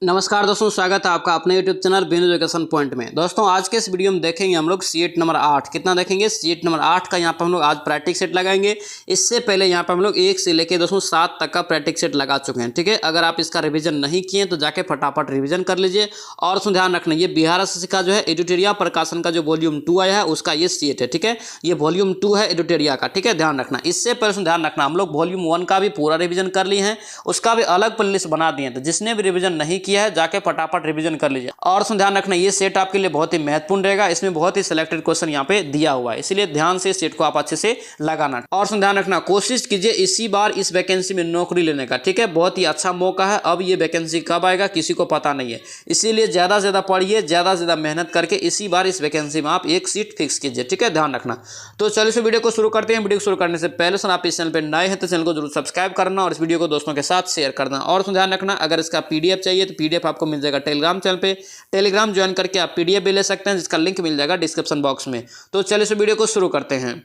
नमस्कार दोस्तों, स्वागत है आपका अपने YouTube channel Ben education point में। दोस्तों आज के इस वीडियो में देखेंगे हम लोग सीट नंबर 8 कितना देखेंगे। सीट नंबर 8 का यहाँ पर हम लोग आज प्रैक्टिस सेट लगाएंगे। इससे पहले यहाँ पर हम लोग 1 से लेकर दोस्तों 7 तक का प्रैक्टिस सेट लगा चुके हैं। ठीक है, अगर आप इसका रिवीजन नहीं किए तो जाके फटाफट रिवीजन कर लीजिए। और उसमें ध्यान रखना, ये बिहार एसएससी का जो है एडिटोरिया प्रकाशन का जो वॉल्यूम 2 आया है उसका ये सीट है। ठीक है, ये वॉल्यूम 2 है एडिटोरिया का। ठीक है, ध्यान रखना। इससे पहले उसमें ध्यान रखना, हम लोग वॉल्यूम 1 का भी पूरा रिविजन कर लिए हैं, उसका भी अलग प्लेलिस्ट बना दिए। तो जिसने भी रिविजन नहीं किया है जाके फटाफट रिवीजन कर लीजिए। और उसमें ध्यान रखना, ये सेट आपके लिए बहुत ही महत्वपूर्ण रहेगा। इसमें बहुत ही सिलेक्टेड क्वेश्चन यहाँ पे दिया हुआ है, इसलिए ध्यान से सेट को आप अच्छे से लगाना। और उसमें ध्यान रखना, कोशिश कीजिए इसी बार इस वैकेंसी में नौकरी लेने का। ठीक है, बहुत ही अच्छा मौका है। अब ये वैकेंसी कब आएगा किसी को पता नहीं है, इसीलिए ज्यादा से ज्यादा पढ़िए, ज्यादा से ज्यादा मेहनत करके इसी बार इस वैकेंसी में आप एक सीट फिक्स कीजिए। ठीक है, ध्यान रखना। तो चलिए इस वीडियो को शुरू करते हैं। वीडियो को शुरू करने से पहले सर आप इस चैनल पर नए हैं तो चैनल को जरूर सब्सक्राइब करना और इस वीडियो को दोस्तों के साथ शेयर करना। और उसमें ध्यान रखना, अगर इसका पीडीएफ चाहिए तो पीडीएफ आपको मिल जाएगा टेलीग्राम चैनल पे। टेलीग्राम ज्वाइन करके आप पीडीएफ भी ले सकते हैं, जिसका लिंक मिल जाएगा डिस्क्रिप्शन बॉक्स में। तो चलिए इस वीडियो को शुरू करते हैं।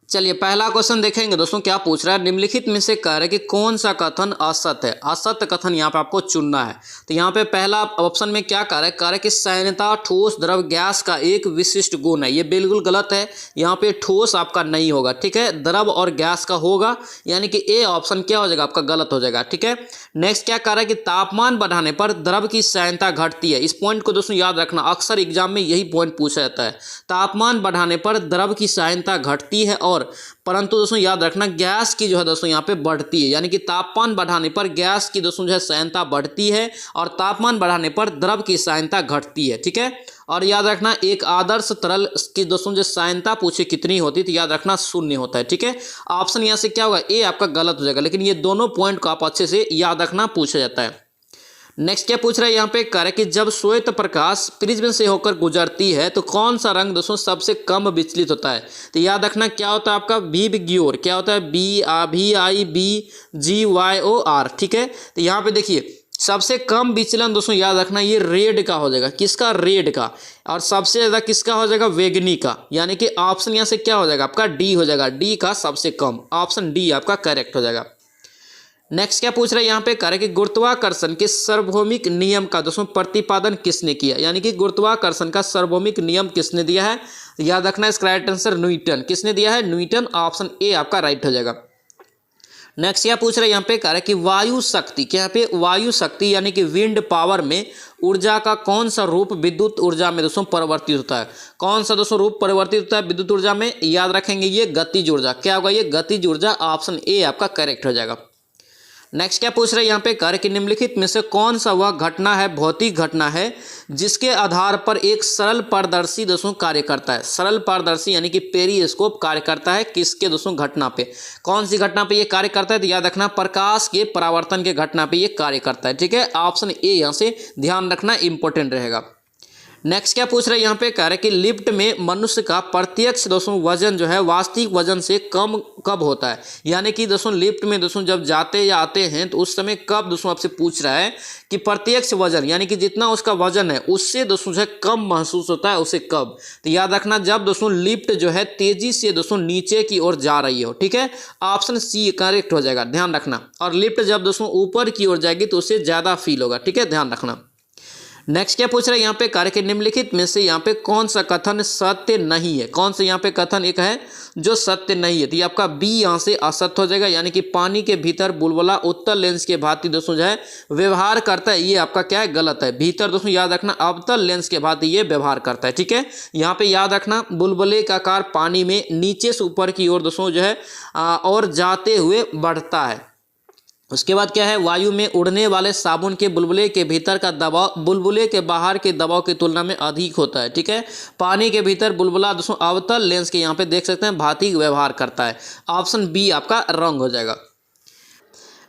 चलिए पहला क्वेश्चन देखेंगे दोस्तों, क्या पूछ रहा है। निम्नलिखित में से कह रहा है कि कौन सा कथन असत्य है। असत्य कथन यहाँ पे आपको चुनना है। तो यहाँ पे पहला ऑप्शन में क्या कह रहा है, कह रहा है कि सैन्यता ठोस द्रव गैस का एक विशिष्ट गुण है। ये बिल्कुल गलत है। यहाँ पे ठोस आपका नहीं होगा। ठीक है, द्रव और गैस का होगा, यानी कि ए ऑप्शन क्या हो जाएगा आपका गलत हो जाएगा। ठीक है, नेक्स्ट क्या कह रहा है कि तापमान बढ़ाने पर द्रव की सैन्यता घटती है। इस पॉइंट को दोस्तों याद रखना, अक्सर एग्जाम में यही पॉइंट पूछा जाता है। तापमान बढ़ाने पर द्रव की सैन्यता घटती है, और परंतु दोस्तों याद रखना गैस की जो है दोस्तों यहाँ पे बढ़ती है, यानी कि तापमान बढ़ाने पर गैस की दोस्तों जो है सैन्यता बढ़ती है और तापमान बढ़ाने पर द्रव की सैन्यता घटती है। ठीक है, और याद रखना एक आदर्श तरल की दोस्तों जो सैन्यता पूछे कितनी होती है तो याद रखना 0 होता है। ठीक है, ऑप्शन यहाँ से क्या होगा, ए आपका गलत हो जाएगा। लेकिन ये दोनों पॉइंट को आप अच्छे से याद रखना, पूछा जाता है। नेक्स्ट क्या पूछ रहा है यहाँ पे, कह रहा है कि जब श्वेत प्रकाश प्रिज्म से होकर गुजरती है तो कौन सा रंग दोस्तों सबसे कम विचलित होता है। तो याद रखना क्या होता है आपका विग्योर, क्या होता है VIBGYOR। ठीक है, तो यहाँ पे देखिए सबसे कम विचलन दोस्तों याद रखना ये रेड का हो जाएगा। किसका, रेड का। और सबसे ज्यादा किसका हो जाएगा, वेगनी का। यानी कि ऑप्शन यहाँ से क्या हो जाएगा आपका डी हो जाएगा, डी का सबसे कम। ऑप्शन डी आपका करेक्ट हो जाएगा। नेक्स्ट क्या पूछ रहे हैं यहाँ पे, कह रहे कि गुरुत्वाकर्षण के सार्वभौमिक नियम का दोस्तों प्रतिपादन किसने किया। यानी कि गुरुत्वाकर्षण का सार्वभौमिक नियम किसने दिया है। याद रखना इसका राइट आंसर न्यूटन। किसने दिया है, न्यूटन। ऑप्शन ए आपका राइट हो जाएगा। नेक्स्ट क्या पूछ रहे हैं यहाँ पे, कह रहे कि वायु शक्ति, क्या यहाँ पे वायु शक्ति यानी कि विंड पावर में ऊर्जा का कौन सा रूप विद्युत ऊर्जा में दोस्तों परिवर्तित होता है। कौन सा दोस्तों रूप परिवर्तित होता है विद्युत ऊर्जा में, याद रखेंगे ये गतिज ऊर्जा। क्या होगा, ये गतिज ऊर्जा। ऑप्शन ए आपका करेक्ट हो जाएगा। नेक्स्ट क्या पूछ रहे हैं यहाँ पे, कह रहे कि निम्नलिखित में से कौन सा वह घटना है, भौतिक घटना है, जिसके आधार पर एक सरल पारदर्शी दोस्तों कार्य करता है। सरल पारदर्शी यानी कि पेरिस्कोप कार्य करता है किसके दोस्तों, घटना पे। कौन सी घटना पे ये कार्य करता है, तो याद रखना प्रकाश के परावर्तन के घटना पे ये कार्य करता है। ठीक है, ऑप्शन ए यहाँ से ध्यान रखना इंपॉर्टेंट रहेगा। नेक्स्ट क्या पूछ रहे हैं यहाँ पे, कह रहे कि लिफ्ट में मनुष्य का प्रत्यक्ष दोस्तों वजन जो है वास्तविक वजन से कम कब होता है। यानी कि दोस्तों लिफ्ट में दोस्तों जब जाते या आते हैं तो उस समय कब दोस्तों आपसे पूछ रहा है कि प्रत्यक्ष वजन यानी कि जितना उसका वजन है उससे दोस्तों जो है कम महसूस होता है, उसे कब। तो याद रखना जब दोस्तों लिफ्ट जो है तेजी से दोस्तों नीचे की ओर जा रही हो। ठीक है, ऑप्शन सी करेक्ट हो जाएगा, ध्यान रखना। और लिफ्ट जब दोस्तों ऊपर की ओर जाएगी तो उसे ज्यादा फील होगा। ठीक है, ध्यान रखना। नेक्स्ट क्या पूछ रहे हैं यहाँ पे, कार्य के निम्नलिखित में से यहाँ पे कौन सा कथन सत्य नहीं है। कौन सा यहाँ पे कथन एक है जो सत्य नहीं है, तो ये आपका बी यहाँ से असत्य हो जाएगा। यानी कि पानी के भीतर बुलबुला उत्तल लेंस के भांति दोस्तों जो है व्यवहार करता है, ये आपका क्या है, गलत है। भीतर दोस्तों याद रखना अवतल लेंस के भांति ये व्यवहार करता है। ठीक है, यहाँ पे याद रखना बुलबुले का आकार पानी में नीचे से ऊपर की ओर दोस्तों जो है और जाते हुए बढ़ता है। उसके बाद क्या है, वायु में उड़ने वाले साबुन के बुलबुले के भीतर का दबाव बुलबुले के बाहर के दबाव की तुलना में अधिक होता है। ठीक है, पानी के भीतर बुलबुला दोस्तों अवतल लेंस के यहाँ पे देख सकते हैं भांति व्यवहार करता है। ऑप्शन बी आपका रॉन्ग हो जाएगा।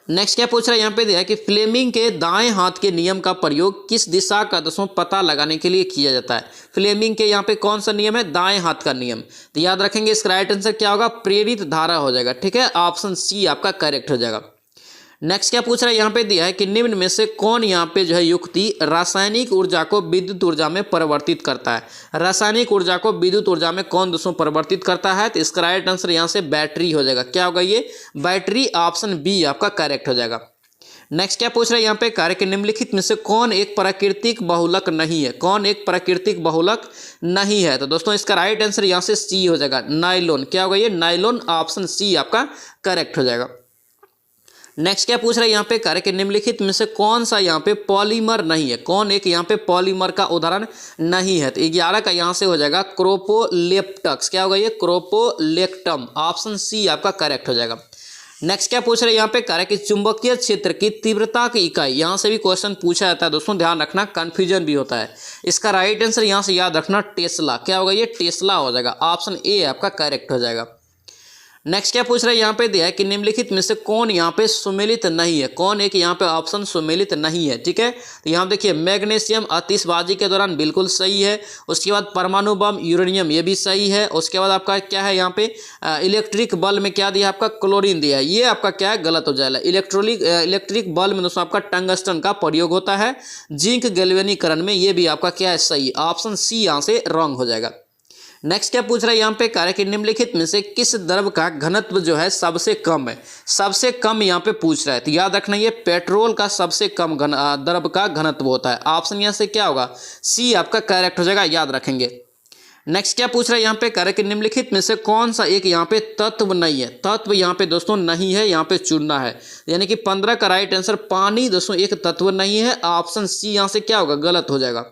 नेक्स्ट क्या पूछ रहा है यहाँ पे दिया है कि फ्लेमिंग के दाएं हाथ के नियम का प्रयोग किस दिशा का दोस्तों पता लगाने के लिए किया जाता है। फ्लेमिंग के यहाँ पे कौन सा नियम है, दाएं हाथ का नियम। तो याद रखेंगे इसका राइट आंसर क्या होगा, प्रेरित धारा हो जाएगा। ठीक है, ऑप्शन सी आपका करेक्ट हो जाएगा। नेक्स्ट क्या पूछ रहा है यहाँ पे दिया है कि निम्न में से कौन यहाँ पे जो है युक्ति रासायनिक ऊर्जा को विद्युत ऊर्जा में परिवर्तित करता है। रासायनिक ऊर्जा को विद्युत ऊर्जा में कौन दोस्तों परिवर्तित करता है, तो इसका राइट आंसर यहाँ से बैटरी हो जाएगा। क्या होगा, ये बैटरी। ऑप्शन बी आपका करेक्ट हो जाएगा। नेक्स्ट क्या पूछ रहा है यहाँ पे, कार्य के निम्नलिखित में से कौन एक प्राकृतिक बहुलक नहीं है, कौन एक प्राकृतिक बहुलक नहीं है। तो दोस्तों इसका राइट आंसर यहाँ से सी हो जाएगा, नाइलॉन। क्या होगा ये, नाइलॉन। ऑप्शन सी आपका करेक्ट हो जाएगा। नेक्स्ट क्या पूछ रहा है यहाँ पे, कार्य के निम्नलिखित में से कौन सा यहाँ पे पॉलीमर नहीं है, कौन एक यहाँ पे पॉलीमर का उदाहरण नहीं है। तो 11 का यहाँ से हो जाएगा क्रोपोलेप्टक्स। क्या होगा ये, क्रोपोलेक्टम। ऑप्शन सी आपका करेक्ट हो जाएगा। नेक्स्ट क्या पूछ रहे हैं यहाँ पे, कार्य के चुंबकीय क्षेत्र की तीव्रता की इकाई, यहाँ से भी क्वेश्चन पूछा जाता है दोस्तों, ध्यान रखना, कंफ्यूजन भी होता है। इसका राइट आंसर यहाँ से याद रखना, टेस्ला। क्या होगा ये, टेस्ला हो जाएगा। ऑप्शन ए आपका करेक्ट हो जाएगा। नेक्स्ट क्या पूछ रहा है यहाँ पे दिया है कि निम्नलिखित में से कौन यहाँ पे सुमेलित नहीं है, कौन एक यहाँ पे ऑप्शन सुमेलित नहीं है। ठीक है, तो यहाँ देखिए मैग्नीशियम आतिशबाजी के दौरान बिल्कुल सही है। उसके बाद परमाणु बम यूरेनियम, ये भी सही है। उसके बाद आपका क्या है यहाँ पे, इलेक्ट्रिक बल्ब में क्या दिया आपका, क्लोरीन दिया है, ये आपका क्या है, गलत हो जाएगा। इलेक्ट्रिक बल्ब में दोस्तों आपका टंगस्टन का प्रयोग होता है। जिंक गैल्वेनीकरण में, ये भी आपका क्या है, सही। ऑप्शन सी यहाँ से रॉन्ग हो जाएगा। नेक्स्ट क्या पूछ रहा है यहाँ पे, कार्य के निम्नलिखित में से किस द्रव का घनत्व जो है सबसे कम है, सबसे कम यहाँ पे पूछ रहा है। तो याद रखना ये पेट्रोल का सबसे कम द्रव का घनत्व होता है। ऑप्शन यहाँ से क्या होगा, सी आपका करेक्ट हो जाएगा, याद रखेंगे। नेक्स्ट क्या पूछ रहा है यहाँ पे, कार्य के निम्नलिखित में से कौन सा एक यहाँ पे तत्व नहीं है, तत्व यहाँ पे दोस्तों नहीं है, यहाँ पे चुनना है। यानी कि 15 का राइट आंसर पानी दोस्तों एक तत्व नहीं है। ऑप्शन सी यहाँ से क्या होगा, गलत हो जाएगा।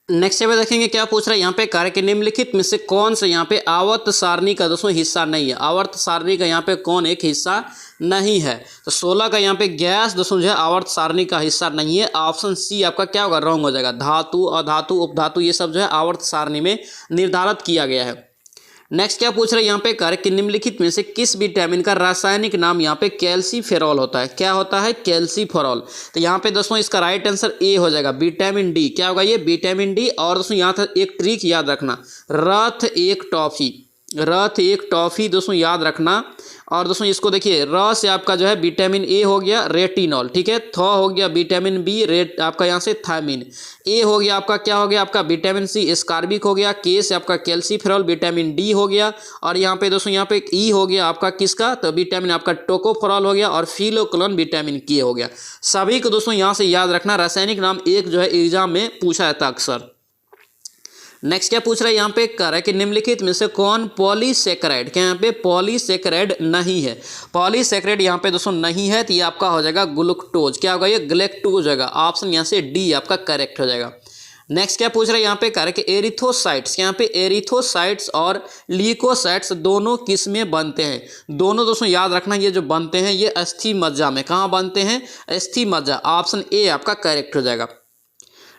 नेक्स्ट पे देखेंगे क्या पूछ रहा है यहाँ पे, कार्य के निम्नलिखित में से कौन सा यहाँ पे आवर्त सारणी का दोस्तों हिस्सा नहीं है। आवर्त सारणी का यहाँ पे कौन एक हिस्सा नहीं है। तो 16 का यहाँ पे गैस दोस्तों जो है आवर्त सारणी का हिस्सा नहीं है। ऑप्शन सी आपका क्या होगा, रॉन्ग हो जाएगा। धातु, अधातु, उपधातु, ये सब जो है आवर्त सारणी में निर्धारित किया गया है। नेक्स्ट क्या पूछ रहे हैं यहाँ पे, कार्य के निम्नलिखित में से किस विटामिन का रासायनिक नाम यहाँ पे कैल्सीफेरॉल होता है। क्या होता है, कैल्सीफेरॉल। तो यहाँ पे दोस्तों इसका राइट आंसर ए हो जाएगा, विटामिन डी। क्या होगा ये, विटामिन डी। और दोस्तों यहाँ था एक ट्रिक याद रखना, रथ एक टॉफी, रथ एक टॉफी दोस्तों याद रखना। और दोस्तों इसको देखिए, र से आपका जो है विटामिन ए हो गया रेटिनॉल, ठीक है। थ हो गया विटामिन बी, रेट आपका यहाँ से थायमिन। ए हो गया आपका क्या हो गया, आपका विटामिन सी एस्कॉर्बिक हो गया। के से आपका कैल्सीफेरॉल, विटामिन डी हो गया। और यहाँ पे दोस्तों यहाँ पे ई हो गया आपका किसका, तो विटामिन आपका टोकोफेरॉल हो गया। और फिलोक्लोन विटामिन के हो गया। सभी को दोस्तों यहाँ से याद रखना, रासायनिक नाम एक जो है एग्जाम में पूछा जाता है अक्सर। नेक्स्ट क्या पूछ रहा है यहाँ पे, कार्य के निम्नलिखित में से कौन पॉलीसेकेराइड, क्या यहाँ पे पॉलीसेकेराइड नहीं है। पॉलीसेकेराइड यहाँ पे दोस्तों नहीं है, तो ये आपका हो जाएगा ग्लूकोज। क्या होगा ये, ग्लैक्टोज होगा। ऑप्शन यहाँ से डी आपका करेक्ट हो जाएगा। नेक्स्ट क्या पूछ रहा है यहाँ पे, कार्य के एरिथ्रोसाइट्स, यहाँ पे एरिथ्रोसाइट्स और ल्यूकोसाइट्स दोनों किस में बनते हैं। दोनों दोस्तों याद रखना, ये जो बनते हैं ये अस्थि मज्जा में, कहाँ बनते हैं, अस्थि मज्जा। ऑप्शन ए आपका करेक्ट हो जाएगा।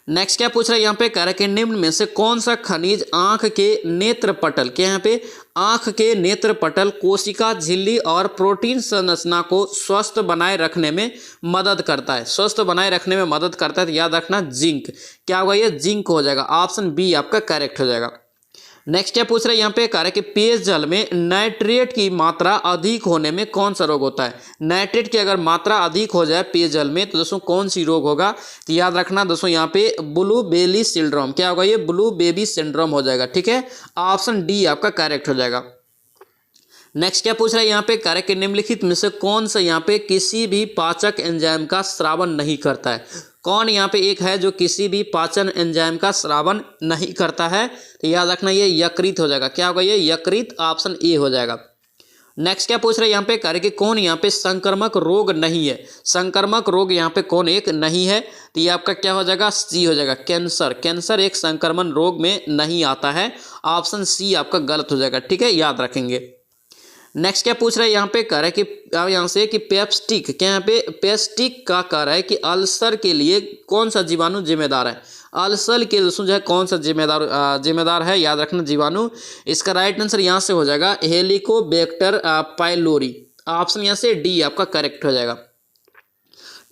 नेक्स्ट क्या पूछ रहा है यहाँ पे, कार्य के निम्न में से कौन सा खनिज आंख के नेत्र पटल, क्या यहाँ पे आंख के नेत्र पटल, कोशिका झिल्ली और प्रोटीन संरचना को स्वस्थ बनाए रखने में मदद करता है, स्वस्थ बनाए रखने में मदद करता है। तो याद रखना जिंक। क्या होगा ये, जिंक हो जाएगा। ऑप्शन बी आपका करेक्ट हो जाएगा। नेक्स्ट क्या पूछ रहे हैं यहाँ पे, कार्य के पेयजल में नाइट्रेट की मात्रा अधिक होने में कौन सा रोग होता है। नाइट्रेट की अगर मात्रा अधिक हो जाए पेयजल में तो दोस्तों कौन सी रोग होगा। तो याद रखना दोस्तों यहाँ पे ब्लू बेली सिंड्रोम। क्या होगा ये, ब्लू बेबी सिंड्रोम हो जाएगा, ठीक है। ऑप्शन डी आपका करेक्ट हो जाएगा। नेक्स्ट क्या पूछ रहा है यहाँ पे, कार्य के निम्नलिखित में से कौन सा यहाँ पे किसी भी पाचक एंजाइम का स्रावन नहीं करता है। कौन यहाँ पे एक है जो किसी भी पाचन एंजाइम का स्रावन नहीं करता है। तो याद रखना ये यकृत हो जाएगा। क्या होगा ये, यकृत। ऑप्शन ए हो जाएगा। नेक्स्ट क्या पूछ रहे हैं यहाँ पे, कार्य के कौन यहाँ पे संक्रामक रोग नहीं है। संक्रामक रोग यहाँ पे कौन एक नहीं है। तो ये आपका क्या हो जाएगा, सी हो जाएगा, कैंसर। कैंसर एक संक्रमण रोग में नहीं आता है। ऑप्शन सी आपका गलत हो जाएगा, ठीक है, याद रखेंगे। नेक्स्ट क्या पूछ रहा है यहाँ पे, कह रहा है कि यहाँ से कि पेप्स्टिक, क्या यहाँ पे पेस्टिक का कह रहा है कि अल्सर के लिए कौन सा जीवाणु जिम्मेदार है। अल्सर के दोस्तों जो है कौन सा जिम्मेदार है, याद रखना जीवाणु। इसका राइट आंसर यहाँ से हो जाएगा हेलिकोबैक्टर पाइलोरी। ऑप्शन यहाँ से डी आपका करेक्ट हो जाएगा।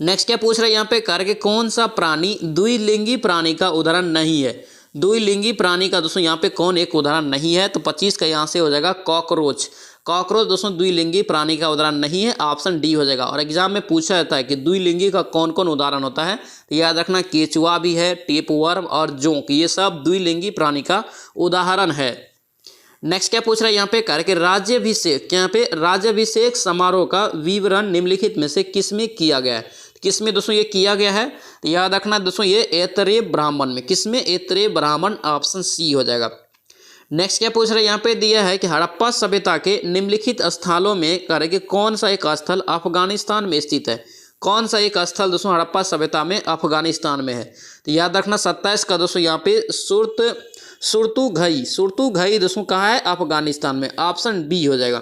नेक्स्ट क्या पूछ रहा है यहाँ पे, कह रहा है कि कौन सा प्राणी द्विलिंगी प्राणी का उदाहरण नहीं है। द्विलिंगी प्राणी का दोस्तों यहाँ पे कौन एक उदाहरण नहीं है। तो 25 का यहाँ से हो जाएगा कॉकरोच। कॉकरोच दोस्तों द्विलिंगी प्राणी का उदाहरण नहीं है। ऑप्शन डी हो जाएगा। और एग्जाम में पूछा जाता है कि द्विलिंगी का कौन कौन उदाहरण होता है। तो याद रखना केचुआ भी है, टेपवर्म और जोंक, ये सब द्विलिंगी प्राणी का उदाहरण है। नेक्स्ट क्या पूछ रहा है यहाँ पे, कार्य के राज्याभिषेक, यहाँ पे राज्याभिषेक समारोह का विवरण निम्नलिखित में से किसमें किया गया है। किस में दोस्तों ये किया गया है? तो याद रखना दोस्तों ये ऐतरेय ब्राह्मण में। किस में? ऐतरेय ब्राह्मण, ऑप्शन सी हो जाएगा। नेक्स्ट क्या पूछ रहे हैं यहाँ पे दिया है कि हड़प्पा सभ्यता के निम्नलिखित स्थलों में करेंगे कौन सा एक स्थल अफगानिस्तान में स्थित है? कौन सा एक स्थल दोस्तों हड़प्पा सभ्यता में अफगानिस्तान में है? तो याद रखना 27 का दोस्तों यहाँ पे सुरतुघई दोस्तों कहाँ है? अफगानिस्तान में, ऑप्शन बी हो जाएगा।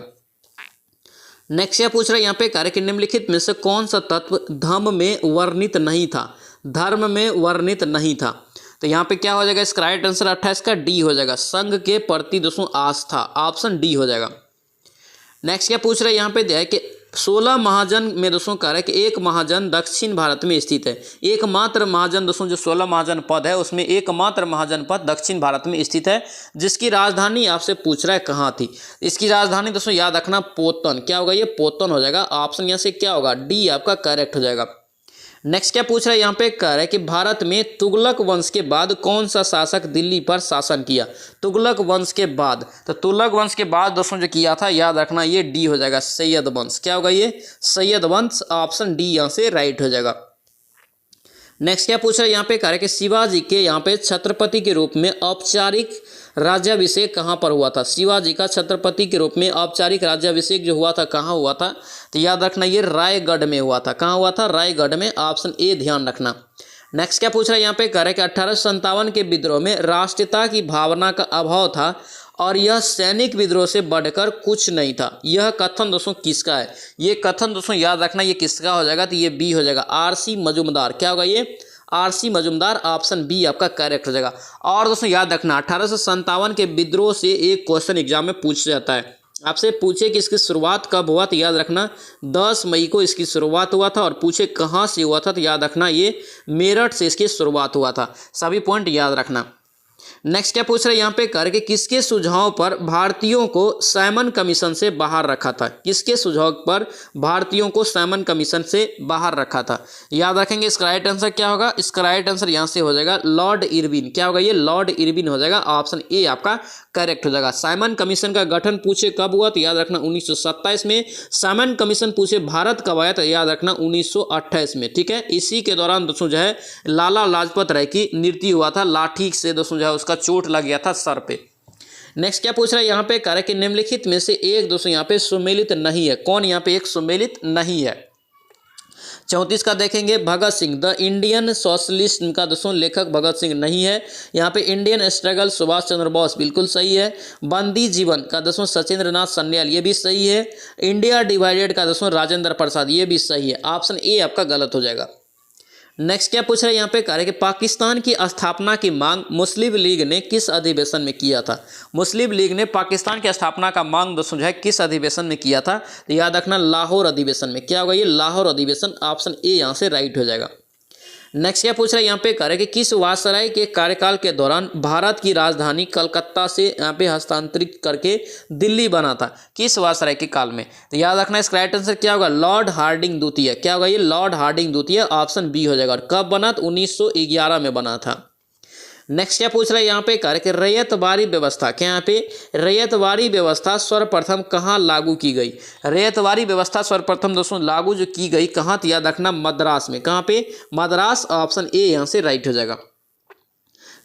नेक्स्ट क्या पूछ रहे हैं यहाँ पे कार्य कि निम्नलिखित में से कौन सा तत्व धर्म में वर्णित नहीं था? धर्म में वर्णित नहीं था। तो यहाँ पे क्या हो जाएगा? इसका राइट आंसर 28 का डी हो जाएगा, संघ के प्रति दोस्तों आस्था, ऑप्शन डी हो जाएगा। नेक्स्ट क्या पूछ रहे हैं यहाँ पे दिया है कि 16 महाजन में दोस्तों कह रहे हैं कि एक महाजन दक्षिण भारत में स्थित है। एकमात्र महाजन दोस्तों जो 16 महाजन पद है उसमें एकमात्र महाजन पद दक्षिण भारत में स्थित है, जिसकी राजधानी आपसे पूछ रहा है कहाँ थी? इसकी राजधानी दोस्तों याद रखना पोतन। क्या होगा? ये पोतन हो जाएगा, ऑप्शन यहाँ से क्या होगा? डी आपका करेक्ट हो जाएगा। नेक्स्ट क्या पूछ रहा है यहाँ पे कह रहा है कि भारत में तुगलक वंश के बाद कौन सा शासक दिल्ली पर शासन किया? तुगलक वंश के बाद, तो तुगलक वंश के बाद दोस्तों जो किया था याद रखना ये डी हो जाएगा, सैयद वंश। क्या होगा? ये सैयद वंश, ऑप्शन डी यहाँ से राइट हो जाएगा। नेक्स्ट क्या पूछ रहा है यहाँ पे कह रहा है कि शिवाजी के यहाँ पे छत्रपति के रूप में औपचारिक राज्याभिषेक कहाँ पर हुआ था? शिवाजी का छत्रपति के रूप में औपचारिक राज्याभिषेक जो हुआ था कहाँ हुआ था? तो याद रखना ये रायगढ़ में हुआ था। कहाँ हुआ था? रायगढ़ में, ऑप्शन ए ध्यान रखना। नेक्स्ट क्या पूछ रहा है यहाँ पे कह रहा है कि 1857 के विद्रोह में राष्ट्रीयता की भावना का अभाव था और यह सैनिक विद्रोह से बढ़कर कुछ नहीं था। यह कथन दोस्तों किसका है? ये कथन दोस्तों याद रखना ये किसका हो जाएगा? तो ये बी हो जाएगा, आरसी मजूमदार। क्या होगा? ये आरसी मजूमदार, ऑप्शन बी आपका करेक्ट हो जाएगा। और दोस्तों याद रखना 1857 के विद्रोह से एक क्वेश्चन एग्जाम में पूछ जाता है, आपसे पूछे कि इसकी शुरुआत कब हुआ? तो याद रखना 10 मई को इसकी शुरुआत हुआ था। और पूछे कहाँ से हुआ था? तो याद रखना ये मेरठ से इसकी शुरुआत हुआ था। सभी पॉइंट याद रखना। नेक्स्ट क्या पूछ रहे हैं यहाँ पे कर कि किसके सुझाव पर भारतीयों को साइमन कमीशन से बाहर रखा था? किसके सुझाव पर भारतीयों को साइमन कमीशन से बाहर रखा था? याद रखेंगे इसका राइट आंसर क्या होगा? इसका राइट आंसर यहाँ से हो जाएगा लॉर्ड इरविन। क्या होगा? ये लॉर्ड इरविन हो जाएगा, ऑप्शन ए आपका करेक्ट हो जाएगा। साइमन कमीशन का गठन पूछे कब हुआ? तो याद रखना 1927 में। साइमन कमीशन पूछे भारत कब आया? तो याद रखना 1928 में। ठीक है, इसी के दौरान दोस्तों जो है लाला लाजपत राय की मृत्यु हुआ था, लाठी से दोस्तों जो है उसका चोट लग गया था सर पे। नेक्स्ट क्या पूछ रहा है यहाँ पे कह रहा है कि निम्नलिखित में से एक दोस्तों यहाँ पे सुमेलित नहीं है। कौन यहाँ पे एक सुमेलित नहीं है? 34 का देखेंगे Bhagat Singh, the Indian socialist का दोस्तों लेखक भगत सिंह नहीं है। यहाँ पे इंडियन स्ट्रगल सुभाष चंद्र बोस बिल्कुल सही है। बंदी जीवन का दोस्तों सचिंद्र नाथ सन्याल ये भी सही है। इंडिया डिवाइडेड का दोस्तों राजेंद्र प्रसाद ये भी सही है, ऑप्शन ए आपका गलत हो जाएगा। नेक्स्ट क्या पूछ रहे हैं यहाँ पे कह रहे हैं कि पाकिस्तान की स्थापना की मांग मुस्लिम लीग ने किस अधिवेशन में किया था? मुस्लिम लीग ने पाकिस्तान की स्थापना का मांग दोस्तों जो है किस अधिवेशन में किया था? तो याद रखना लाहौर अधिवेशन में। क्या होगा? ये लाहौर अधिवेशन, ऑप्शन ए यहाँ से राइट हो जाएगा। नेक्स्ट क्या पूछ रहा है यहाँ पे कह रहे हैं कि किस वायसराय के कार्यकाल के दौरान भारत की राजधानी कलकत्ता से यहाँ पे हस्तांतरित करके दिल्ली बना था? किस वायसराय के काल में? तो याद रखना इसका राइट आंसर क्या होगा? लॉर्ड हार्डिंग द्वितीय। क्या होगा? ये लॉर्ड हार्डिंग द्वितीय, ऑप्शन बी हो जाएगा। और कब बना? तो 1911 में बना था। नेक्स्ट क्या पूछ रहा है यहाँ पे कह रहे कि रैयतवारी व्यवस्था, क्या यहाँ पे रैयतवारी व्यवस्था सर्वप्रथम कहाँ लागू की गई? रैयतवारी व्यवस्था सर्वप्रथम दोस्तों लागू जो की गई कहाँ? तो याद रखना मद्रास में। कहाँ पे? मद्रास, ऑप्शन ए यहाँ से राइट हो जाएगा।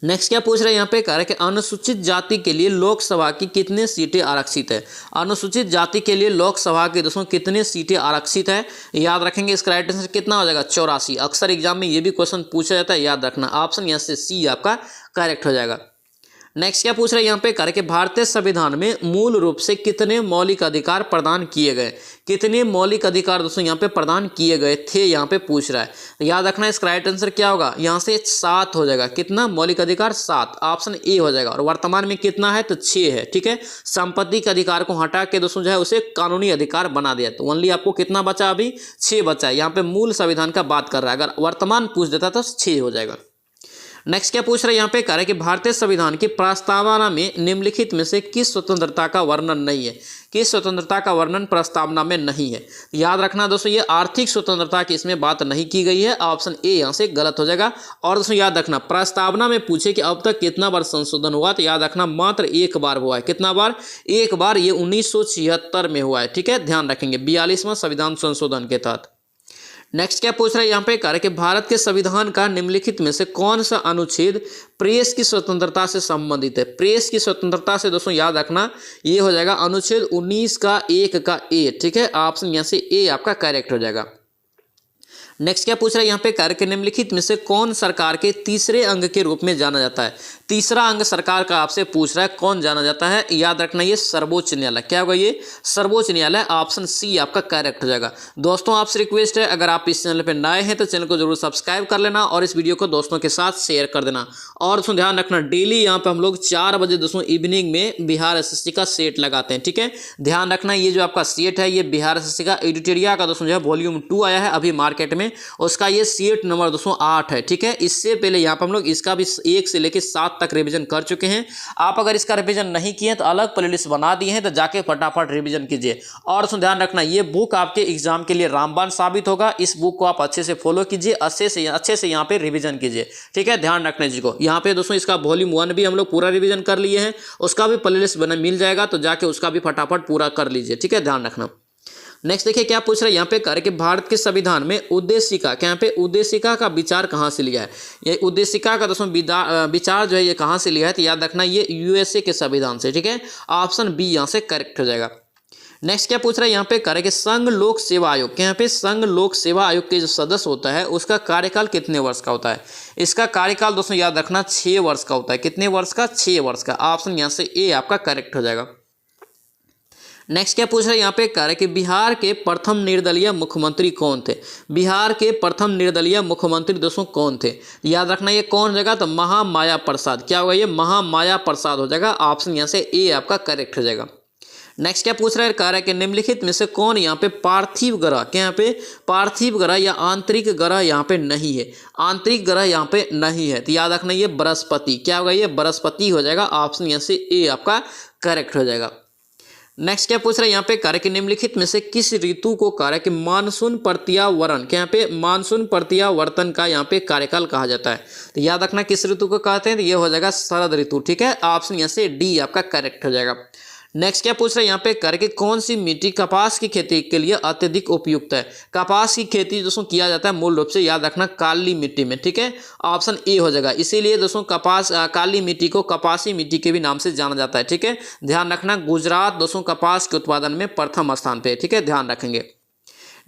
नेक्स्ट क्या पूछ रहे हैं यहाँ पे कह रहे कि अनुसूचित जाति के लिए लोकसभा की कितने सीटें आरक्षित है? अनुसूचित जाति के लिए लोकसभा के दोस्तों कितने सीटें आरक्षित है? याद रखेंगे इसका राइट आंसर कितना हो जाएगा? 84। अक्सर एग्जाम में ये भी क्वेश्चन पूछा जाता है, याद रखना, ऑप्शन यहाँ से सी आपका करेक्ट हो जाएगा। नेक्स्ट क्या पूछ रहे हैं यहाँ पे कह रहे कि भारतीय संविधान में मूल रूप से कितने मौलिक अधिकार प्रदान किए गए? कितने मौलिक अधिकार दोस्तों यहाँ पे प्रदान किए गए थे यहाँ पे पूछ रहा है। तो याद रखना इसका राइट आंसर क्या होगा? यहाँ से 7 हो जाएगा। कितना मौलिक अधिकार? 7, ऑप्शन ए हो जाएगा। और वर्तमान में कितना है? तो 6 है। ठीक है, संपत्ति के अधिकार को हटा के दोस्तों जो है उसे कानूनी अधिकार बना दिया। तो ओनली आपको कितना बचा? अभी 6 बचा है। यहाँ पे मूल संविधान का बात कर रहा है, अगर वर्तमान पूछ देता तो 6 हो जाएगा। नेक्स्ट क्या पूछ रहे हैं यहाँ पे कह रहे कि भारतीय संविधान की प्रस्तावना में निम्नलिखित में से किस स्वतंत्रता का वर्णन नहीं है? किस स्वतंत्रता का वर्णन प्रस्तावना में नहीं है? याद रखना दोस्तों ये आर्थिक स्वतंत्रता की इसमें बात नहीं की गई है, ऑप्शन ए यहाँ से गलत हो जाएगा। और दोस्तों याद रखना प्रस्तावना में पूछे कि अब तक कितना बार संशोधन हुआ? तो याद रखना मात्र एक बार हुआ है। कितना बार? एक बार, ये 1976 में हुआ है। ठीक है, ध्यान रखेंगे 42वां संविधान संशोधन के तहत। नेक्स्ट क्या पूछ रहा है यहाँ पे कह रहा है कि भारत के संविधान का निम्नलिखित में से कौन सा अनुच्छेद प्रेस की स्वतंत्रता से संबंधित है। प्रेस की स्वतंत्रता से दोस्तों याद रखना ये हो जाएगा अनुच्छेद 19 का 1 का ए। ठीक है, ऑप्शन यहाँ से ए आपका करेक्ट हो जाएगा। नेक्स्ट क्या पूछ रहा है यहाँ पे कार्य के निम्नलिखित में से कौन सरकार के तीसरे अंग के रूप में जाना जाता है। तीसरा अंग सरकार का आपसे पूछ रहा है कौन जाना जाता है। याद रखना ये सर्वोच्च न्यायालय। क्या होगा ये सर्वोच्च न्यायालय। ऑप्शन सी आपका करेक्ट हो जाएगा। दोस्तों आपसे रिक्वेस्ट है अगर आप इस चैनल पर नए हैं तो चैनल को जरूर सब्सक्राइब कर लेना और इस वीडियो को दोस्तों के साथ शेयर कर देना। और दोस्तों ध्यान रखना डेली यहाँ पे हम लोग 4 बजे दोस्तों इवनिंग में बिहार एसएससी का सेट लगाते हैं। ठीक है, ध्यान रखना ये जो आपका सेट है ये बिहार एसएससी का एडिटोरिया का दोस्तों जो है वॉल्यूम 2 आया है अभी मार्केट में, उसका ये सेट नंबर दोस्तों 8 है। ठीक है, इससे पहले यहाँ पर हम लोग इसका भी 1 से लेकर 7 तक रिवीजन कर चुके हैं। आप अगर इसका रिवीजन नहीं किए तो अलग प्लेलिस्ट बना दिए हैं तो जाके फटाफट रिवीजन कीजिए। और दोस्तों ध्यान रखना ये बुक आपके एग्जाम के लिए रामबाण साबित होगा। इस बुक को आप अच्छे से फॉलो कीजिए, अच्छे से यहाँ पे रिवीजन कीजिए। ठीक है, ध्यान रखना इसको। यहाँ पे दोस्तों इसका वॉल्यूम 1 भी हम लोग पूरा रिवीजन कर लिए हैं, उसका भी प्लेलिस्ट बना मिल जाएगा तो जाके उसका भी फटाफट पूरा कर लीजिए। ठीक है, ध्यान रखना। नेक्स्ट देखिए क्या पूछ रहा है यहाँ पे कर कि भारत के संविधान में उद्देशिका, क्या यहाँ पे उद्देशिका का विचार कहाँ से लिया है। ये उद्देशिका का दोस्तों विचार जो है ये कहाँ से लिया है तो याद रखना ये यूएसए के संविधान से। ठीक है, ऑप्शन बी यहाँ से करेक्ट हो जाएगा। नेक्स्ट क्या पूछ रहा है यहाँ पे कर कि संघ लोक सेवा आयोग, क्या यहाँ पे संघ लोक सेवा आयोग के जो सदस्य होता है उसका कार्यकाल कितने वर्ष का होता है। इसका कार्यकाल दोस्तों याद रखना 6 वर्ष का होता है। कितने वर्ष का, 6 वर्ष का। ऑप्शन यहाँ से ए आपका करेक्ट हो जाएगा। नेक्स्ट क्या पूछ रहा है यहाँ पे कह रहा है कि बिहार के प्रथम निर्दलीय मुख्यमंत्री कौन थे। बिहार के प्रथम निर्दलीय मुख्यमंत्री दोस्तों कौन थे, याद रखना ये कौन हो जाएगा तो महामाया प्रसाद। क्या होगा ये महामाया प्रसाद हो जाएगा। ऑप्शन यहाँ से ए आपका करेक्ट हो जाएगा। नेक्स्ट क्या पूछ रहा है कह रहा है कि निम्नलिखित में से कौन यहाँ पे पार्थिव ग्रह, क्या यहाँ पे पार्थिव ग्रह या आंतरिक ग्रह यहाँ पे नहीं है। आंतरिक ग्रह यहाँ पे नहीं है तो याद रखना ये बृहस्पति। क्या होगा ये बृहस्पति हो जाएगा। ऑप्शन यहाँ से ए आपका करेक्ट हो जाएगा। नेक्स्ट क्या पूछ रहा है यहाँ पे कार्य कि निम्नलिखित में से किस ऋतु को कार्य कि मानसून प्रत्यावर्तन, क्या यहाँ पे मानसून प्रत्यावर्तन का यहाँ पे कार्यकाल कहा जाता है तो याद रखना किस ऋतु को कहते हैं तो ये हो जाएगा शरद ऋतु। ठीक है, ऑप्शन यहाँ से डी आपका करेक्ट हो जाएगा। नेक्स्ट क्या पूछ रहा है यहाँ पे कर कि कौन सी मिट्टी कपास की खेती के लिए अत्यधिक उपयुक्त है। कपास की खेती दोस्तों किया जाता है मूल रूप से याद रखना काली मिट्टी में। ठीक है, ऑप्शन ए हो जाएगा। इसीलिए दोस्तों काली मिट्टी को कपासी मिट्टी के भी नाम से जाना जाता है। ठीक है, ध्यान रखना गुजरात दोस्तों कपास के उत्पादन में प्रथम स्थान पे। ठीक है, ध्यान रखेंगे।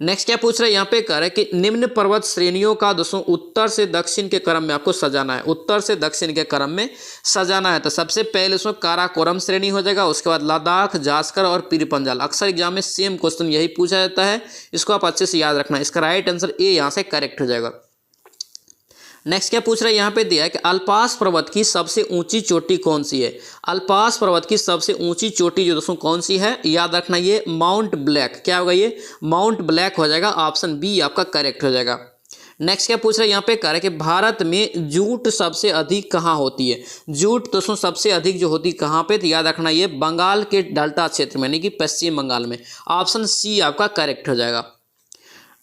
नेक्स्ट क्या पूछ रहा है यहाँ पे कह रहा है कि निम्न पर्वत श्रेणियों का दोस्तों उत्तर से दक्षिण के क्रम में आपको सजाना है। उत्तर से दक्षिण के क्रम में सजाना है तो सबसे पहले उसमें काराकोरम श्रेणी हो जाएगा, उसके बाद लद्दाख, जास्कर और पीर पंजाल। अक्सर एग्जाम में सेम क्वेश्चन यही पूछा जाता है, इसको आप अच्छे से याद रखना। इसका राइट आंसर ए यहाँ से करेक्ट हो जाएगा। नेक्स्ट क्या पूछ रहा है यहाँ पे दिया है कि अल्पास पर्वत की सबसे ऊंची चोटी कौन सी है। अल्पास पर्वत की सबसे ऊंची चोटी जो दोस्तों कौन सी है, याद रखना ये माउंट ब्लैक। क्या होगा ये माउंट ब्लैक हो जाएगा। ऑप्शन बी आपका करेक्ट हो जाएगा। नेक्स्ट क्या पूछ रहा है यहाँ पे कह रहा है कि भारत में जूट सबसे अधिक कहाँ होती है। जूट दोस्तों सबसे अधिक जो होती कहाँ पे तो याद रखना ये बंगाल के डेल्टा क्षेत्र में, यानी कि पश्चिम बंगाल में। ऑप्शन सी आपका करेक्ट हो जाएगा।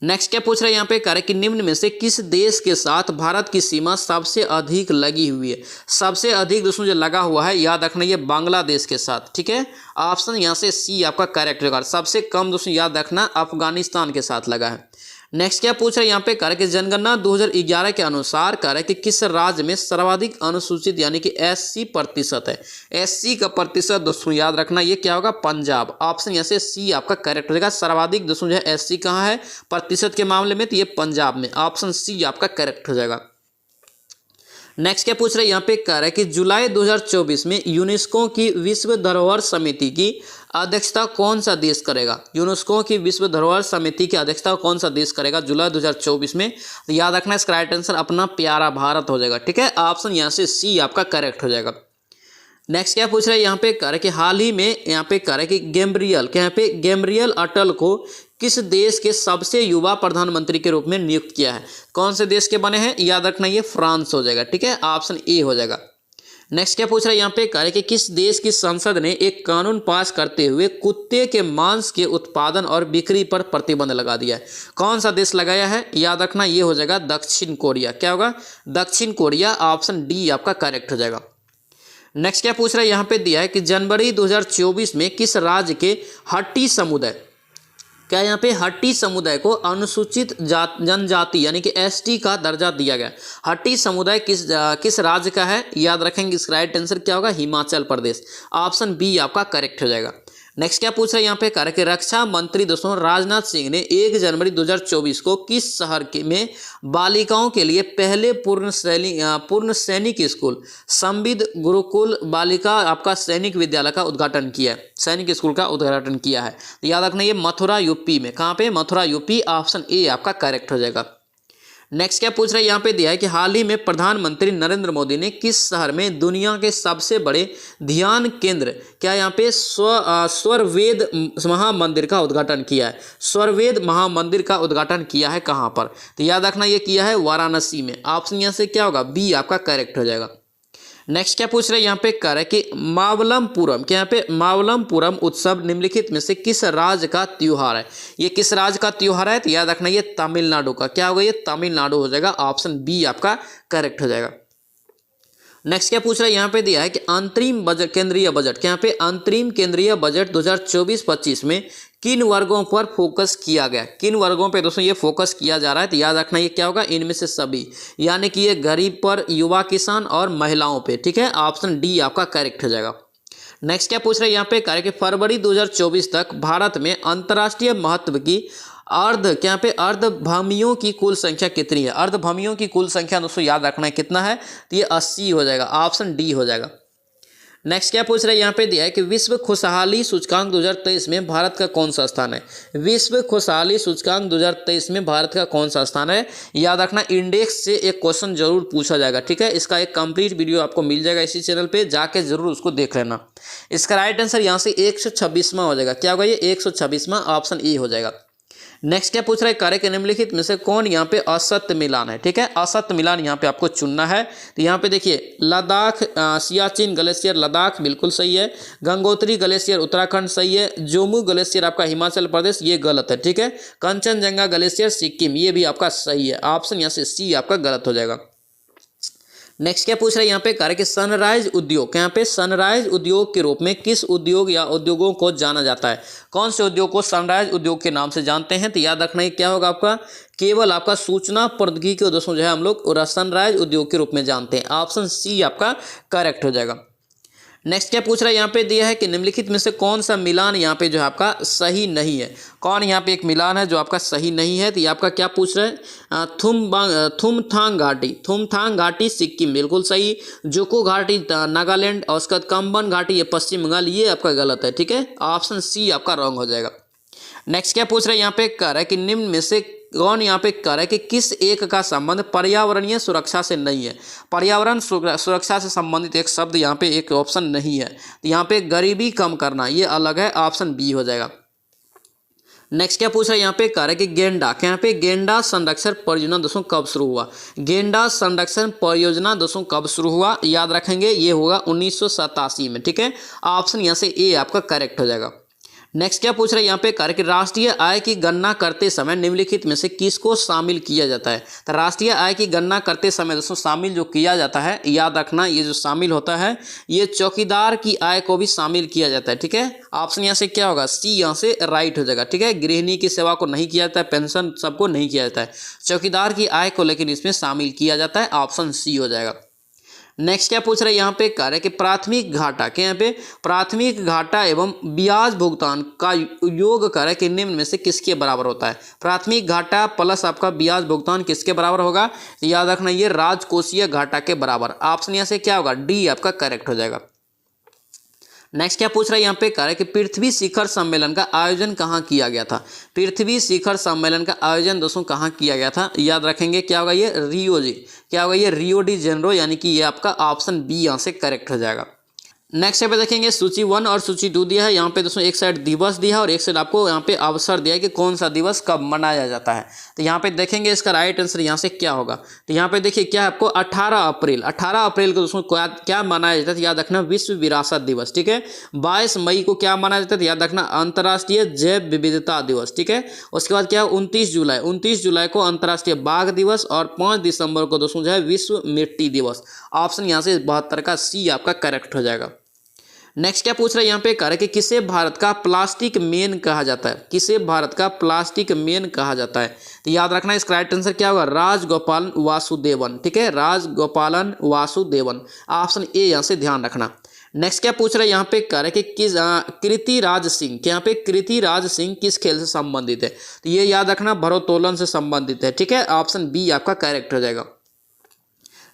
नेक्स्ट क्या पूछ रहा है यहाँ पे कह रहा है कि निम्न में से किस देश के साथ भारत की सीमा सबसे अधिक लगी हुई है। सबसे अधिक दोस्तों जो लगा हुआ है याद रखना ये बांग्लादेश के साथ। ठीक है, ऑप्शन यहाँ से सी आपका करेक्ट होगा। सबसे कम दोस्तों याद रखना अफगानिस्तान के साथ लगा है। नेक्स्ट क्या पूछ रहा है यहाँ पे कह रहा है कि जनगणना 2011 के अनुसार कह रहा है कि किस राज्य में सर्वाधिक अनुसूचित यानी कि एससी प्रतिशत है। एससी का प्रतिशत दोस्तों याद रखना ये क्या होगा पंजाब। ऑप्शन यहाँ से सी आपका करेक्ट हो जाएगा। सर्वाधिक दोस्तों जो है एससी कहाँ है प्रतिशत के मामले में तो ये पंजाब में। ऑप्शन सी आपका करेक्ट हो जाएगा। नेक्स्ट क्या पूछ रहे हैं यहाँ पे कह रहा है कि जुलाई 2024 में यूनेस्को की विश्व धरोहर समिति की अध्यक्षता कौन सा देश करेगा। यूनेस्को की विश्व धरोहर समिति की अध्यक्षता कौन सा देश करेगा जुलाई 2024 में तो याद रखना इसका राइट आंसर अपना प्यारा भारत हो जाएगा। ठीक है, ऑप्शन यहाँ से सी आपका करेक्ट हो जाएगा। नेक्स्ट क्या पूछ रहा है यहाँ पे कह रहा है कि हाल ही में यहाँ पे कह रहा है कि गैब्रियल, क्या यहाँ पे गैब्रियल अटल को किस देश के सबसे युवा प्रधानमंत्री के रूप में नियुक्त किया है। कौन से देश के बने हैं, याद रखना ये फ्रांस हो जाएगा। ठीक है, ऑप्शन ए हो जाएगा। नेक्स्ट क्या पूछ रहा है यहाँ पे कह रहा है कि किस देश की संसद ने एक कानून पास करते हुए कुत्ते के मांस के उत्पादन और बिक्री पर प्रतिबंध लगा दिया है। कौन सा देश लगाया है, याद रखना ये हो जाएगा दक्षिण कोरिया। क्या होगा, दक्षिण कोरिया। ऑप्शन डी आपका करेक्ट हो जाएगा। नेक्स्ट क्या पूछ रहा है यहाँ पे दिया है कि जनवरी 2024 में किस राज्य के हट्टी समुदाय क्या यहाँ पे हट्टी समुदाय को अनुसूचित जनजाति यानी कि एसटी का दर्जा दिया गया। हट्टी समुदाय किस राज्य का है, याद रखेंगे। इसका राइट आंसर क्या होगा, हिमाचल प्रदेश। ऑप्शन बी आपका करेक्ट हो जाएगा। नेक्स्ट क्या पूछ रहा है यहाँ पे, कह रहे कि रक्षा मंत्री दोस्तों राजनाथ सिंह ने 1 जनवरी 2024 को किस शहर में बालिकाओं के लिए पहले पूर्ण सैनिक स्कूल संविद गुरुकुल बालिका आपका सैनिक विद्यालय का उद्घाटन किया है, सैनिक स्कूल का उद्घाटन किया है। तो याद रखना ये मथुरा यूपी में, कहाँ पे, मथुरा यूपी। ऑप्शन ए आपका करेक्ट हो जाएगा। नेक्स्ट क्या पूछ रहा है यहाँ पे दिया है कि हाल ही में प्रधानमंत्री नरेंद्र मोदी ने किस शहर में दुनिया के सबसे बड़े ध्यान केंद्र, क्या यहाँ पे स्वरवेद महामंदिर का उद्घाटन किया है। स्वरवेद महामंदिर का उद्घाटन किया है कहाँ पर, तो याद रखना ये किया है वाराणसी में। ऑप्शन यहाँ से क्या होगा, बी आपका करेक्ट हो जाएगा। नेक्स्ट क्या पूछ रहे हैं यहाँ पे, कह रहा है कि मावलमपुरम, क्या यहाँ पे मावलमपुरम उत्सव निम्नलिखित में से किस राज्य का त्योहार है। ये किस राज्य का त्योहार है, तो याद रखना ये तमिलनाडु का, क्या होगा, ये तमिलनाडु हो जाएगा। ऑप्शन बी आपका करेक्ट हो जाएगा। नेक्स्ट क्या पूछ रहा है यहाँ पे दिया है कि अंतरिम बजट, केंद्रीय बजट, क्या यहाँ पे अंतरिम केंद्रीय बजट 2024-25 में किन वर्गों पर फोकस किया गया। किन वर्गों पे दोस्तों ये फोकस किया जा रहा है, तो याद रखना ये क्या होगा, इनमें से सभी, यानी कि ये गरीब पर, युवा, किसान और महिलाओं पे, ठीक है। ऑप्शन डी आपका करेक्ट हो जाएगा। नेक्स्ट क्या पूछ रहे हैं यहाँ पे, कह रहे कि फरवरी 2024 तक भारत में अंतर्राष्ट्रीय महत्व की क्या पे अर्धभूमियों की कुल संख्या कितनी है। अर्धभूमियों की कुल संख्या दोस्तों याद रखना है कितना है, तो ये 80 हो जाएगा। ऑप्शन डी हो जाएगा। नेक्स्ट क्या पूछ रहे हैं यहाँ पे दिया है कि विश्व खुशहाली सूचकांक 2023 में भारत का कौन सा स्थान है। विश्व खुशहाली सूचकांक 2023 में भारत का कौन सा स्थान है, याद रखना इंडेक्स से एक क्वेश्चन जरूर पूछा जाएगा, ठीक है। इसका एक कंप्लीट वीडियो आपको मिल जाएगा इसी चैनल पे, जाके जरूर उसको देख लेना। इसका राइट आंसर यहाँ से 126वां हो जाएगा, क्या होगा ये 126वां। ऑप्शन ए हो जाएगा। नेक्स्ट क्या पूछ रहा है, कार्य के निम्नलिखित में से कौन यहाँ पे असत्य मिलान है, ठीक है। असत्य मिलान यहाँ पे आपको चुनना है। तो यहाँ पे देखिए लद्दाख सियाचिन ग्लेशियर लद्दाख बिल्कुल सही है, गंगोत्री ग्लेशियर उत्तराखंड सही है, जोमू ग्लेशियर आपका हिमाचल प्रदेश ये गलत है, ठीक है। कंचनजंगा ग्लेशियर सिक्किम ये भी आपका सही है। ऑप्शन यहाँ से सी आपका गलत हो जाएगा। नेक्स्ट क्या पूछ रहे हैं यहाँ पे, कह रहे कि सनराइज उद्योग, यहाँ पे सनराइज उद्योग के रूप में किस उद्योग या उद्योगों को जाना जाता है। कौन से उद्योग को सनराइज उद्योग के नाम से जानते हैं, तो याद रखना ये क्या होगा आपका, केवल आपका सूचना प्रौद्योगिकी को दोस्तों जो है हम लोग सनराइज उद्योग के रूप में जानते हैं। ऑप्शन सी आपका करेक्ट हो जाएगा। नेक्स्ट क्या पूछ रहा है यहाँ पे दिया है कि निम्नलिखित में से कौन सा मिलान यहाँ पे जो है आपका सही नहीं है। कौन यहाँ पे एक मिलान है जो आपका सही नहीं है, तो ये आपका क्या पूछ रहा है, थुमथांग घाटी, थुमथांग घाटी सिक्किम बिल्कुल सही, जोको घाटी नागालैंड और उसका कंबन घाटी ये पश्चिम बंगाल ये आपका गलत है, ठीक है। ऑप्शन सी आपका रॉन्ग हो जाएगा। नेक्स्ट क्या पूछ रहे हैं यहाँ पे, कह रहा है कि निम्न में से कौन यहाँ पे कह रहा है कि किस एक का संबंध पर्यावरणीय सुरक्षा से नहीं है। पर्यावरण सुरक्षा से संबंधित एक शब्द यहाँ पे एक ऑप्शन नहीं है, तो यहाँ पे गरीबी कम करना ये अलग है। ऑप्शन बी हो जाएगा। नेक्स्ट क्या पूछ रहा है यहाँ पे, कह रहा है कि गेंडा, क्या यहाँ पे गेंडा संरक्षण परियोजना दोस्तों कब शुरू हुआ। गेंडा संरक्षण परियोजना दोस्तों कब शुरू हुआ, याद रखेंगे ये होगा 1987 में, ठीक है। ऑप्शन यहाँ से ए आपका करेक्ट हो जाएगा। नेक्स्ट क्या पूछ रहे हैं यहाँ पे, कह रहे कि राष्ट्रीय आय की गणना करते समय निम्नलिखित में से किसको शामिल किया जाता है। तो राष्ट्रीय आय की गणना करते समय दोस्तों शामिल जो किया जाता है, याद रखना ये जो शामिल होता है ये चौकीदार की आय को भी शामिल किया जाता है, ठीक है। ऑप्शन यहाँ से क्या होगा, सी यहाँ से राइट हो जाएगा, ठीक है। गृहिणी की सेवा को नहीं किया जाता है, पेंशन सबको नहीं किया जाता है, चौकीदार की आय को लेकिन इसमें शामिल किया जाता है। ऑप्शन सी हो जाएगा। नेक्स्ट क्या पूछ रहे हैं यहाँ पे, कह रहे हैं कि प्राथमिक घाटा, क्या यहाँ पे प्राथमिक घाटा एवं ब्याज भुगतान का योग कह रहे हैं कि निम्न में से किसके बराबर होता है। प्राथमिक घाटा प्लस आपका ब्याज भुगतान किसके बराबर होगा, याद रखना ये राजकोषीय घाटा के बराबर। ऑप्शन यहाँ से क्या होगा, डी आपका करेक्ट हो जाएगा। नेक्स्ट क्या पूछ रहा है यहाँ पे, कह रहा है कि पृथ्वी शिखर सम्मेलन का आयोजन कहाँ किया गया था। पृथ्वी शिखर सम्मेलन का आयोजन दोस्तों कहाँ किया गया था, याद रखेंगे क्या होगा ये क्या होगा ये रियो डी जेनेरो, यानी कि ये आपका ऑप्शन बी यहाँ से करेक्ट हो जाएगा। नेक्स्ट पे देखेंगे सूची 1 और सूची 2 दिया है। यहाँ पे दोस्तों एक साइड दिवस दिया है और एक साइड आपको यहाँ पे अवसर दिया है कि कौन सा दिवस कब मनाया जाता है। तो यहाँ पे देखेंगे इसका राइट आंसर यहाँ से क्या होगा। तो यहाँ पे देखिए क्या है आपको 18 अप्रैल को दोस्तों क्या मनाया जाता है, याद रखना विश्व विरासत दिवस, ठीक है। 22 मई को क्या मनाया जाता है, याद रखना अंतर्राष्ट्रीय जैव विविधता दिवस, ठीक है। उसके बाद क्या 29 जुलाई को अंतर्राष्ट्रीय बाघ दिवस और 5 दिसंबर को दोस्तों जो है विश्व मिट्टी दिवस। ऑप्शन यहाँ से 72 का सी आपका करेक्ट हो जाएगा। नेक्स्ट क्या पूछ रहा है यहाँ पे, कह रहा है कि किसे भारत का प्लास्टिक मेन कहा जाता है, किसे भारत का प्लास्टिक मेन कहा जाता है। तो याद रखना इसका राइट आंसर क्या होगा, राजगोपालन वासुदेवन। ठीक है, राजगोपालन वासुदेवन, ऑप्शन ए यहाँ से ध्यान रखना। नेक्स्ट क्या पूछ रहा है यहाँ पे, कह रहा है कि किस कृतिराज सिंह, यहाँ पे कृतिराज सिंह किस खेल से संबंधित है। तो ये याद रखना भारोत्तोलन से संबंधित है। ठीक है, ऑप्शन बी आपका करेक्ट हो जाएगा।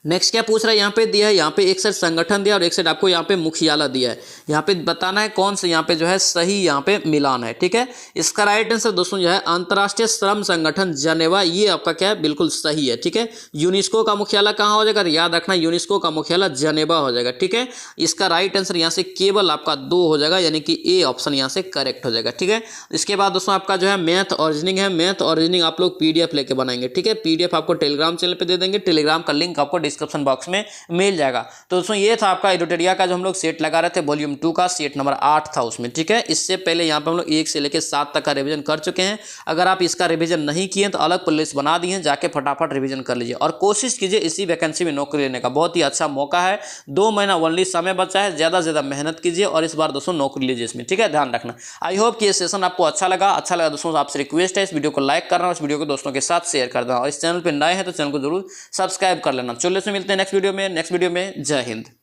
नेक्स्ट क्या पूछ रहा है यहाँ पे, दिया है यहाँ पे एक साइड संगठन दिया और एक साइड आपको यहाँ पे मुखियाला दिया है। यहाँ पे बताना है कौन से यहाँ पे जो है सही यहाँ पे मिलान है। ठीक है, इसका राइट आंसर दोस्तों जो है अंतर्राष्ट्रीय श्रम संगठन जनेवा, ये आपका क्या है, बिल्कुल सही है। ठीक है, यूनेस्को का मुख्यालय कहाँ हो जाएगा, याद रखना यूनेस्को का मुख्यालय जनेवा हो जाएगा। ठीक है, इसका राइट आंसर यहाँ से केवल आपका 2 हो जाएगा, यानी कि ए ऑप्शन यहाँ से करेक्ट हो जाएगा। ठीक है, इसके बाद दोस्तों आपका जो है मैथ और रीजनिंग है। मैथ और रीजनिंग आप लोग पीडीएफ लेके बनाएंगे। ठीक है, पीडीएफ आपको टेलीग्राम चैनल पे दे देंगे, टेलीग्राम का लिंक आपको डिस्क्रिप्शन बॉक्स में मिल जाएगा। तो दोस्तों ये था आपका एडुटेरिया का जो हम लोग सेट लगा रहे थे, वॉल्यूम 2 का सेट नंबर 8 था उसमें। ठीक है, इससे पहले यहाँ पे हम लोग 1 से लेकर 7 तक का रिवीजन कर चुके हैं। अगर आप इसका रिवीजन नहीं किए तो अलग प्लेलिस्ट बना दी है, जाके फटाफट रिवीजन कर लीजिए और कोशिश कीजिए इसी वैकेंसी में नौकरी लेने का। बहुत ही अच्छा मौका है, 2 महीना ओनली समय बचा है, ज़्यादा से ज़्यादा मेहनत कीजिए और इस बार दोस्तों नौकरी लीजिए इसमें। ठीक है, ध्यान रखना। आई होप कि ये सेशन आपको अच्छा लगा दोस्तों, आपसे रिक्वेस्ट है इस वीडियो को लाइक करना और इस वीडियो को दोस्तों के साथ शेयर कर देना और इस चैनल पर नए हैं तो चैनल को जरूर सब्सक्राइब कर लेना। चलिए मिलते हैं नेक्स्ट वीडियो में। जय हिंद।